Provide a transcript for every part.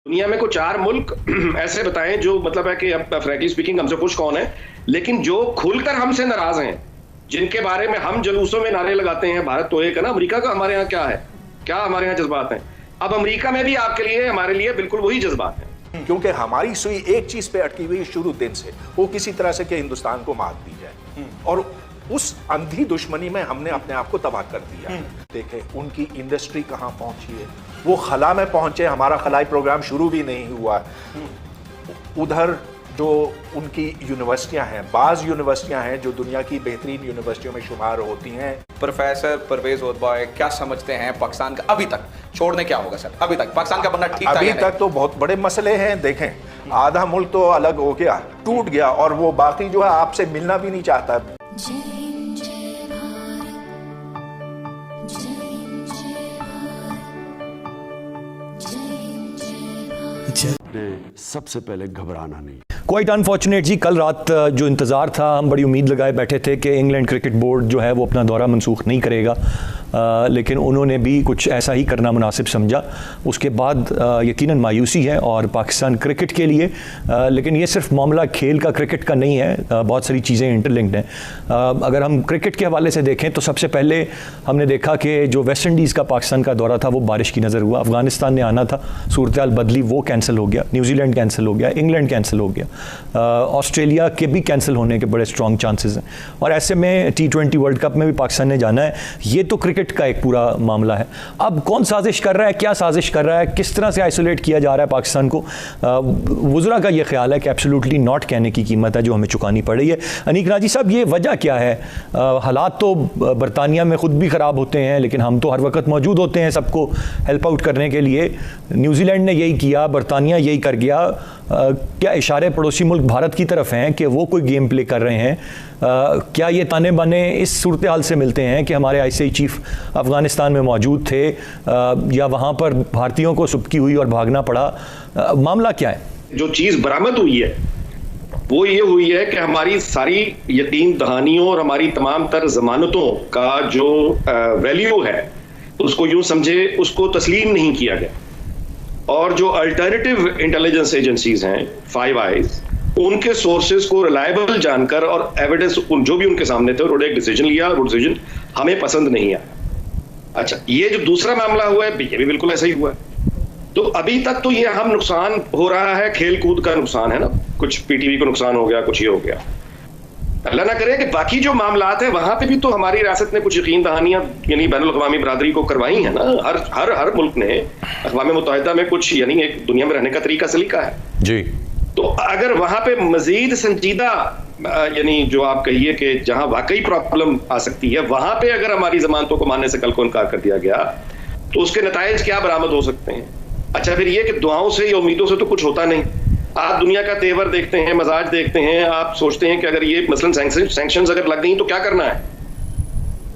दुनिया में कुछ 4 मुल्क ऐसे बताएं जो मतलब है कि अब फ्रैंकली स्पीकिंग हमसे खुश कौन है, लेकिन जो खुलकर हमसे नाराज हैं, जिनके बारे में हम जुलूसों में नारे लगाते हैं। भारत तो एक है ना, अमेरिका का हमारे यहाँ क्या है, क्या हमारे यहाँ जज्बात हैं। अब अमेरिका में भी आपके लिए हमारे लिए बिल्कुल वही जज्बात हैं, क्योंकि हमारी सुई एक चीज पे अटकी हुई शुरू दिन से, वो किसी तरह से कि हिंदुस्तान को मात दी जाए, और उस अंधी दुश्मनी में हमने अपने आप को तबाह कर दिया। देखें उनकी इंडस्ट्री कहां पहुंची है, वो खला में पहुंचे, हमारा खलाई प्रोग्राम शुरू भी नहीं हुआ। उधर जो उनकी यूनिवर्सिटियां हैं, बाज यूनिवर्सिटियां हैं जो दुनिया की बेहतरीन यूनिवर्सिटियों में शुमार होती हैं। प्रोफेसर परवेज ओतबॉय क्या समझते हैं पाकिस्तान का अभी तक छोड़ने क्या होगा सर? अभी तक पाकिस्तान का बनना ठीक था अभी तक तो बहुत बड़े मसले हैं। देखें आधा मुल्क तो अलग हो गया, टूट गया, और वो बाकी जो है आपसे मिलना भी नहीं चाहता। सबसे पहले घबराना नहीं। क्वाइट अनफॉर्चुनेट जी, कल रात जो इंतज़ार था, हम बड़ी उम्मीद लगाए बैठे थे कि इंग्लैंड क्रिकेट बोर्ड जो है वो अपना दौरा मनसूख नहीं करेगा, लेकिन उन्होंने भी कुछ ऐसा ही करना मुनासिब समझा। उसके बाद यकीनन मायूसी है और पाकिस्तान क्रिकेट के लिए, लेकिन ये सिर्फ मामला खेल का, क्रिकेट का नहीं है, बहुत सारी चीज़ें इंटरलिंक्ड हैं। अगर हम क्रिकेट के हवाले से देखें तो सबसे पहले हमने देखा कि जो वेस्ट इंडीज़ का पाकिस्तान का दौरा था वो बारिश की नज़र हुआ। अफगानिस्तान ने आना था, सूरत हाल बदली, वो कैंसिल हो गया। न्यूजीलैंड कैंसिल हो गया, इंग्लैंड कैंसिल हो गया, ऑस्ट्रेलिया के भी कैंसिल होने के बड़े स्ट्रॉन्ग चांसेस हैं। और ऐसे में T20 वर्ल्ड कप में भी पाकिस्तान ने जाना है। ये तो क्रिकेट का एक पूरा मामला है। अब कौन साजिश कर रहा है, क्या साजिश कर रहा है, किस तरह से आइसोलेट किया जा रहा है पाकिस्तान को, वुज़रा का ये ख्याल है कि एब्सोल्युटली नॉट कहने की कीमत है जो हमें चुकानी पड़ रही है। अनीक राजी साहब, ये वजह क्या है? हालात तो बरतानिया में ख़ुद भी ख़राब होते हैं, लेकिन हम तो हर वक्त मौजूद होते हैं सबको हेल्प आउट करने के लिए। न्यूजीलैंड ने यही किया, बरतानिया यही कर गया। क्या इशारे पड़ोसी मुल्क भारत की तरफ हैं कि वो कोई गेम प्ले कर रहे हैं? क्या ये ताने बाने इस सूरत हाल से मिलते हैं कि हमारे ICI चीफ अफ़गानिस्तान में मौजूद थे, या वहाँ पर भारतीयों को सुबकी हुई और भागना पड़ा? मामला क्या है? जो चीज़ बरामद हुई है वो ये हुई है कि हमारी सारी यकीन दहानियों और हमारी तमाम तर जमानतों का जो वैल्यू है उसको यूं समझे, उसको तस्लीम नहीं किया गया। और जो अल्टरनेटिव इंटेलिजेंस एजेंसीज हैं, फाइव आइज, उनके सोर्सेज को रिलायबल जानकर और एविडेंस जो भी उनके सामने थे, उन्होंने एक डिसीजन लिया और वो डिसीजन हमें पसंद नहीं आया। अच्छा, ये जो दूसरा मामला हुआ है ये भी बिल्कुल ऐसा ही हुआ है। तो अभी तक तो ये हम नुकसान हो रहा है, खेल कूद का नुकसान है ना, कुछ PTV को नुकसान हो गया, कुछ ये हो गया। अल्लाह ना करे कि बाकी जो मामलात है वहां पे भी तो हमारी रियासत ने कुछ यकीन दहानियां यानी बैनुल अक़वामी बरादरी को करवाई है ना। हर मुल्क ने अक़वाम मुत्तहिदा में कुछ यानी एक दुनिया में रहने का तरीका सलीका है जी। तो अगर वहां पे मजीद संजीदा यानी जो आप कहिए कि जहां वाकई प्रॉब्लम आ सकती है, वहां पे अगर हमारी जमानतों को मानने से कल को इनकार कर दिया गया तो उसके नताइज क्या बरामद हो सकते हैं? अच्छा, फिर ये कि दुआओं से या उम्मीदों से तो कुछ होता नहीं। आप दुनिया का तेवर देखते हैं, मजाज देखते हैं, आप सोचते हैं कि अगर ये मसलन सैंक्शंस अगर लग गई तो क्या करना है,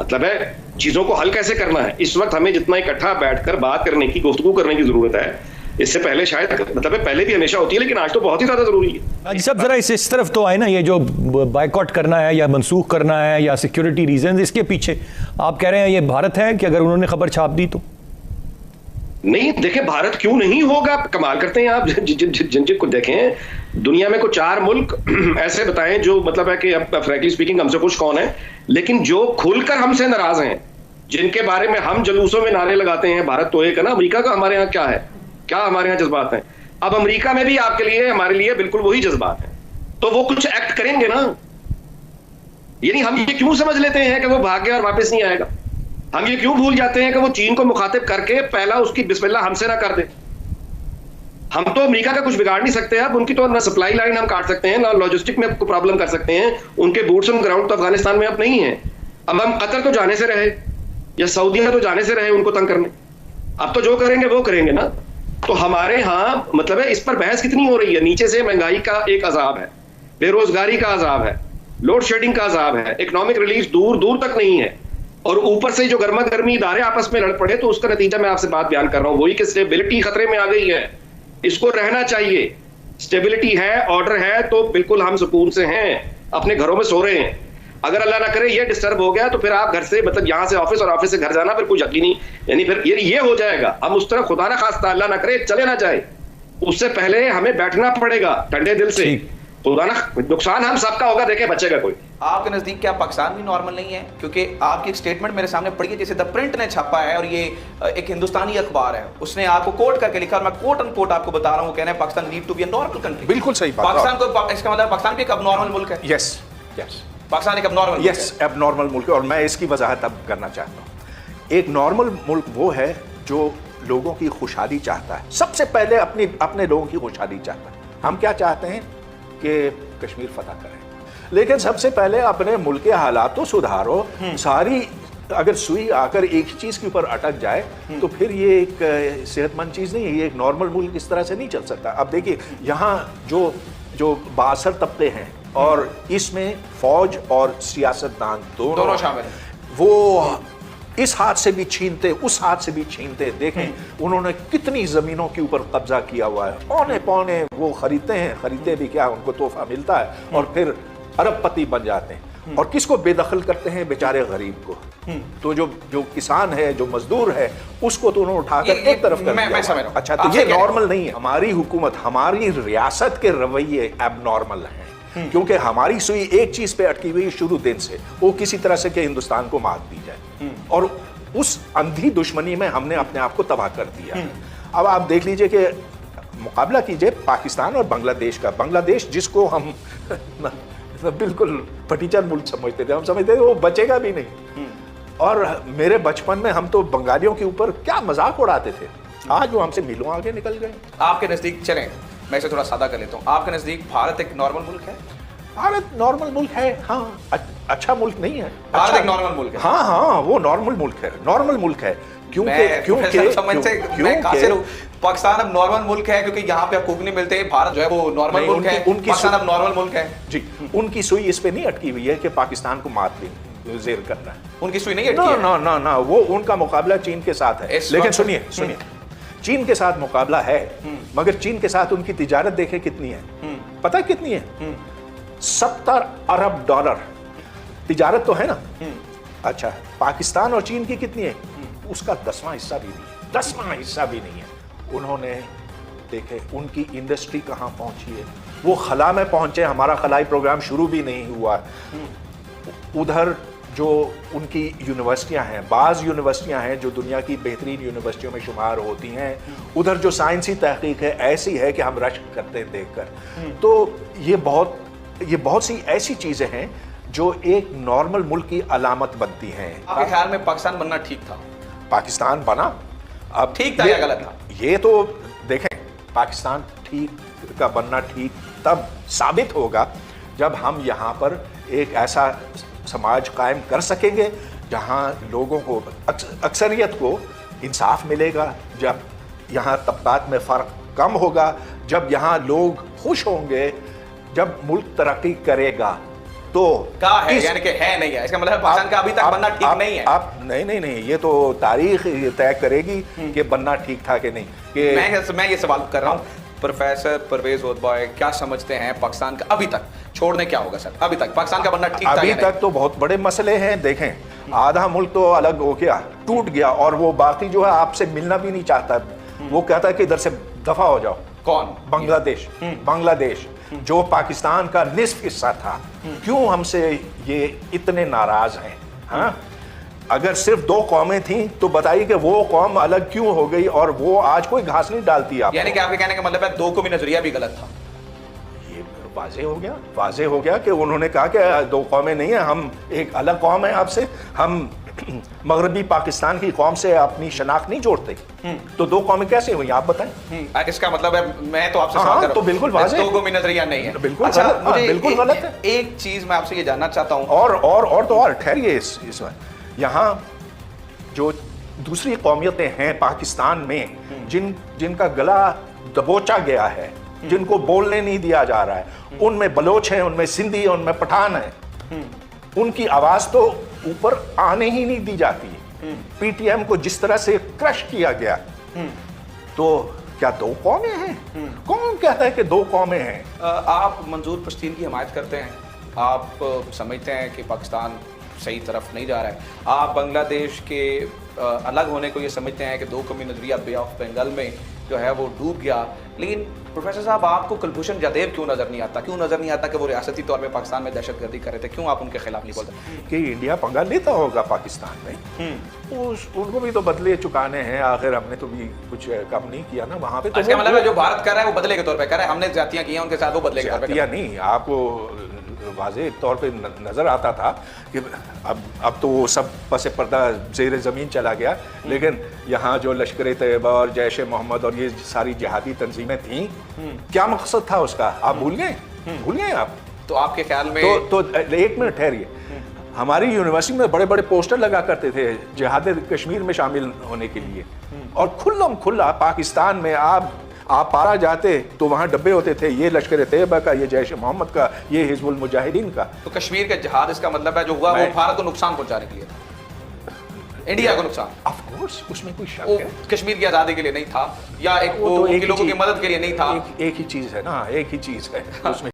मतलब है चीजों को हल कैसे करना है। इस वक्त हमें जितना इकट्ठा बैठकर बात करने की, गुफ्तगू करने की जरूरत है, इससे पहले शायद मतलब है पहले भी हमेशा होती है, लेकिन आज तो बहुत ही ज्यादा जरूरी है। सब जरा इस तरफ तो आए ना, ये जो बायकॉट करना है या मनसूख करना है या सिक्योरिटी रीजन, इसके पीछे आप कह रहे हैं ये भारत है कि अगर उन्होंने खबर छाप दी तो? नहीं, देखें भारत क्यों नहीं होगा, कमाल करते हैं आप। जिन को देखें, दुनिया में कुछ 4 मुल्क ऐसे बताएं जो मतलब है कि अब फ्रैंकली स्पीकिंग हमसे खुश कौन है, लेकिन जो खुलकर हमसे नाराज हैं, जिनके बारे में हम जुलूसों में नारे लगाते हैं। भारत तो एक है ना, अमेरिका का हमारे यहाँ क्या है, क्या हमारे यहाँ जज्बात हैं। अब अमेरिका में भी आपके लिए हमारे लिए बिल्कुल वही जज्बात हैं, तो वो कुछ एक्ट करेंगे ना। यानी हम ये क्यों समझ लेते हैं कि वो भाग गया और वापस नहीं आएगा? हम ये क्यों भूल जाते हैं कि वो चीन को मुखातिब करके पहला उसकी बिस्मिल्लाह हमसे ना कर दे? हम तो अमेरिका का कुछ बिगाड़ नहीं सकते। अब उनकी तो ना सप्लाई लाइन हम काट सकते हैं, ना लॉजिस्टिक में प्रॉब्लम कर सकते हैं। उनके बूट्स ऑन ग्राउंड तो अफगानिस्तान में अब नहीं है। अब हम कतर तो जाने से रहे या सऊदीया तो जाने से रहे उनको तंग करने, अब तो जो करेंगे वो करेंगे ना। तो हमारे यहाँ मतलब है इस पर बहस कितनी हो रही है। नीचे से महंगाई का एक अजाब है, बेरोजगारी का अजाब है, लोड शेडिंग का अजाब है, इकोनॉमिक रिलीफ दूर दूर तक नहीं है, और ऊपर से जो गर्मा गर्मी इदारे आपस में लड़ पड़े, तो उसका नतीजा मैं आपसे बात बयान कर रहा हूं, वही कि स्टेबिलिटी खतरे में आ गई है। इसको रहना चाहिए, स्टेबिलिटी है, ऑर्डर है, तो बिल्कुल हम सुकून से हैं, अपने घरों में सो रहे हैं। अगर अल्लाह ना करे ये डिस्टर्ब हो गया तो फिर आप घर से मतलब यहाँ से ऑफिस और ऑफिस से घर जाना फिर कुछ यकीनी यानी फिर ये हो जाएगा। हम उस तरह खुदा ना खास्ता अल्लाह ना करे चले ना जाए, उससे पहले हमें बैठना पड़ेगा ठंडे दिल से। पुराना नुकसान हम सबका होगा, देखे बचेगा कोई। आपके नजदीक क्या पाकिस्तान भी नॉर्मल नहीं है? क्योंकि आपकी एक स्टेटमेंट मेरे सामने पड़ी है, जैसे द प्रिंट ने छापा है, और ये एक हिंदुस्तानी अखबार है, उसने आपको कोट करके लिखा, और मैं कोट एंड कोट आपको बता रहा हूँ, कहना है Pakistan need to be a normal country. बिल्कुल सही बात। पाकिस्तान को, इसका मतलब पाकिस्तान भी एक अबनॉर्मल मुल्क है। यस यस, पाकिस्तान एक अबनॉर्मल, यस एबनॉर्मल मुल्क है, और मैं इसकी वजाहत अब करना चाहता हूँ। एक नॉर्मल मुल्क वो है जो लोगों की खुशहाली चाहता है, सबसे पहले अपने लोगों की खुशहाली चाहता है। हम क्या चाहते हैं कि कश्मीर फतह करें, लेकिन सबसे पहले अपने मुल्क के हालात तो सुधारो। सारी अगर सुई आकर एक ही चीज के ऊपर अटक जाए तो फिर ये एक सेहतमंद चीज नहीं है, ये एक नॉर्मल मुल्क इस तरह से नहीं चल सकता। अब देखिए यहाँ जो बासर तबके हैं, और इसमें फौज और सियासतदान दोनों शामिल हैं, वो इस हाथ से भी छीनते उस हाथ से भी छीनते। देखें उन्होंने कितनी जमीनों के ऊपर कब्जा किया हुआ है, पौने पौने वो खरीदते भी क्या, उनको तोहफा मिलता है और फिर अरबपति बन जाते हैं। और किसको बेदखल करते हैं? बेचारे गरीब को। तो जो किसान है, जो मजदूर है, उसको तो उन्होंने उठाकर एक तरफ कर दिया। मैं समझ रहा हूं। अच्छा, तो ये नॉर्मल नहीं है। हमारी हुकूमत, हमारी रियासत के रवैये एबनॉर्मल हैं, क्योंकि हमारी सुई एक चीज पे अटकी हुई शुरू दिन से, वो किसी तरह से कि हिंदुस्तान को मात दी जाए, और उस अंधी दुश्मनी में हमने अपने आप को तबाह कर दिया। अब आप देख लीजिए कि मुकाबला कीजिए पाकिस्तान और बांग्लादेश का। बांग्लादेश जिसको हम बिल्कुल फटीचर मुल्क समझते थे, हम समझते थे वो बचेगा भी नहीं। और मेरे बचपन में हम तो बंगालियों के ऊपर क्या मजाक उड़ाते थे, आज वो हमसे मीलों आगे निकल गए। आपके नजदीक, चलें मैं इसे थोड़ा सादा कर लेता हूँ, आपके नजदीक भारत एक नॉर्मल मुल्क है? भारत नॉर्मल मुल्क है, हाँ। अच्छा मुल्क नहीं है, भारत अच्छा, एक नॉर्मल मुल्क है। हाँ, वो नॉर्मल मुल्क है, नॉर्मल मुल्क है। पाकिस्तान अब नॉर्मल मुल्क है क्योंकि यहाँ पे आपको नहीं मिलते। भारत जो है वो नॉर्मल मुल्क है, पाकिस्तान अब नॉर्मल मुल्क है जी। उनकी सुई इस पे नहीं अटकी हुई है कि पाकिस्तान को मात जेर करना है। उनकी सुई नहीं अटकी है। ना, वो उनका मुकाबला चीन के साथ है। लेकिन सुनिए, चीन के साथ मुकाबला है, मगर चीन के साथ उनकी तिजारत देखें कितनी है, पता है कितनी है? 70 अरब डॉलर तिजारत तो है ना। अच्छा, पाकिस्तान और चीन की कितनी है? उसका 10वां हिस्सा भी नहीं, 10वां हिस्सा भी नहीं है। उन्होंने देखे उनकी इंडस्ट्री कहां पहुंची है, वो खला में पहुंचे, हमारा खलाई प्रोग्राम शुरू भी नहीं हुआ। उधर जो उनकी यूनिवर्सिटियां हैं, बाज़ यूनिवर्सिटियां हैं जो दुनिया की बेहतरीन यूनिवर्सिटियों में शुमार होती हैं, उधर जो साइंसी तहकीक है ऐसी है कि हम रश्क करते हैं देखकर। तो ये बहुत सी ऐसी चीज़ें हैं जो एक नॉर्मल मुल्क की अलामत बनती हैं। आपके ख्याल में पाकिस्तान बनना ठीक था? पाकिस्तान बना, अब ठीक था या गलत था? ये तो देखें, पाकिस्तान ठीक का बनना ठीक तब साबित होगा जब हम यहाँ पर एक ऐसा समाज कायम कर सकेंगे जहाँ लोगों को, अक्सरियत को इंसाफ मिलेगा, जब यहाँ तबकात में फ़र्क कम होगा, जब यहाँ लोग खुश होंगे, जब मुल्क तरक्की करेगा। तो कहा है यानी कि है नहीं है, इसका मतलब पाकिस्तान का अभी तक बनना ठीक नहीं है। आप नहीं, ये तो तारीख तय करेगी कि बनना ठीक था कि नहीं। कि मैं ये सवाल कर रहा हूँ, प्रोफेसर परवेज ओतबॉय क्या समझते हैं पाकिस्तान का अभी तक छोड़ने क्या होगा सर? अभी तक पाकिस्तान का बनना ठीक था? अभी तक तो बहुत बड़े मसले हैं। देखें, आधा मुल्क तो अलग हो गया, टूट गया, और वो बाकी जो है आपसे मिलना भी नहीं चाहता। वो कहता है कि इधर से दफा हो जाओ। कौन? बांग्लादेश जो पाकिस्तान का निस्फ हिस्सा था। क्यों हमसे ये इतने नाराज हैं? हाँ, अगर सिर्फ 2 कौमें थी तो बताइए कि वो कौम अलग क्यों हो गई, और वो आज कोई घास नहीं डालती। आप यानी कि आपके कहने का मतलब है 2 कौमी नजरिया भी गलत था? ये वाजे हो गया कि उन्होंने कहा कि 2 कौमें नहीं है, हम एक अलग कौम है आपसे, हम मगरबी पाकिस्तान की कौम से अपनी शनाख्त नहीं जोड़ते। तो 2 कौमें कैसे हुई आप बताएं? इसका मतलब है, मैं तो आपसे सवाल कर रहा हूं, तो बिल्कुल वाज़ेह 2 कौमी नजरिया नहीं है। बिल्कुल अच्छा, मुझे बिल्कुल गलत है। एक चीज मैं आपसे ये जानना चाहता हूं, और ठहरिए, इसमें यहाँ जो दूसरी कौमियतें हैं पाकिस्तान में, जिनका गला दबोचा गया है, जिनको बोलने नहीं दिया जा रहा है, उनमें बलोच हैं, उनमें सिंधी है, उनमें पठान है। उनकी आवाज तो ऊपर आने ही नहीं दी जाती। पीटीएम को जिस तरह से क्रश किया गया, तो क्या 2 कौमें हैं? कौन कहता है कि 2 कौमें हैं? आप मंजूर पश्तीन की हिमायत करते हैं, आप समझते हैं कि पाकिस्तान सही तरफ नहीं जा रहा है, आप बांग्लादेश के अलग होने को ये समझते हैं कि 2 कौमी नजरिया बे ऑफ बंगाल में जो है वो डूब गया। लेकिन प्रोफेसर साहब, आपको कुलभूषण जादेव क्यों नजर नहीं आता? क्यों नजर नहीं आता कि वो रियासती तौर पे पाकिस्तान में दहशतगर्दी कर रहे थे? क्यों आप उनके खिलाफ नहीं बोलते कि इंडिया पंगा लेता होगा पाकिस्तान में? उनको भी तो बदले चुकाने हैं, आखिर हमने तो भी कुछ कम नहीं किया ना वहां पे। तो इसका मतलब है जो भारत कर रहा है वो बदले के तौर पे कर रहा है, हमने ज्यादतियां की हैं उनके साथ, वो बदले के तौर पे कर रहा है। नहीं, आपको वाज़ेह तौर पे नजर आता था कि अब तो वो सब पसे पर्दा ज़ेर ज़मीन चला गया, लेकिन यहाँ जो लश्कर तैयबा और जैश मोहम्मद और ये सारी जिहादी तंजीमें थीं, क्या मकसद था उसका? आप भूल गए आप? तो आपके ख्याल में तो एक मिनट ठहरिए, हमारी यूनिवर्सिटी में बड़े बड़े पोस्टर लगा करते थे जिहाद कश्मीर में शामिल होने के लिए, और खुला पाकिस्तान में आप पारा जाते तो वहाँ डब्बे होते थे, ये लश्कर तैयबा का, ये जैश मोहम्मद का, ये हिजबुल मुजाहिदीन का। तो कश्मीर के जिहाद, इसका मतलब है जो हुआ वो भारत को नुकसान पहुंचाने के लिए था, इंडिया को नुकसान। ऑफ कोर्स, उसमें कोई शक है। कश्मीर की आज़ादी के लिए नहीं था, या एक वो लोगों की मदद के लिए नहीं था। एक ही चीज़ है ना, एक ही चीज़ है उसमें।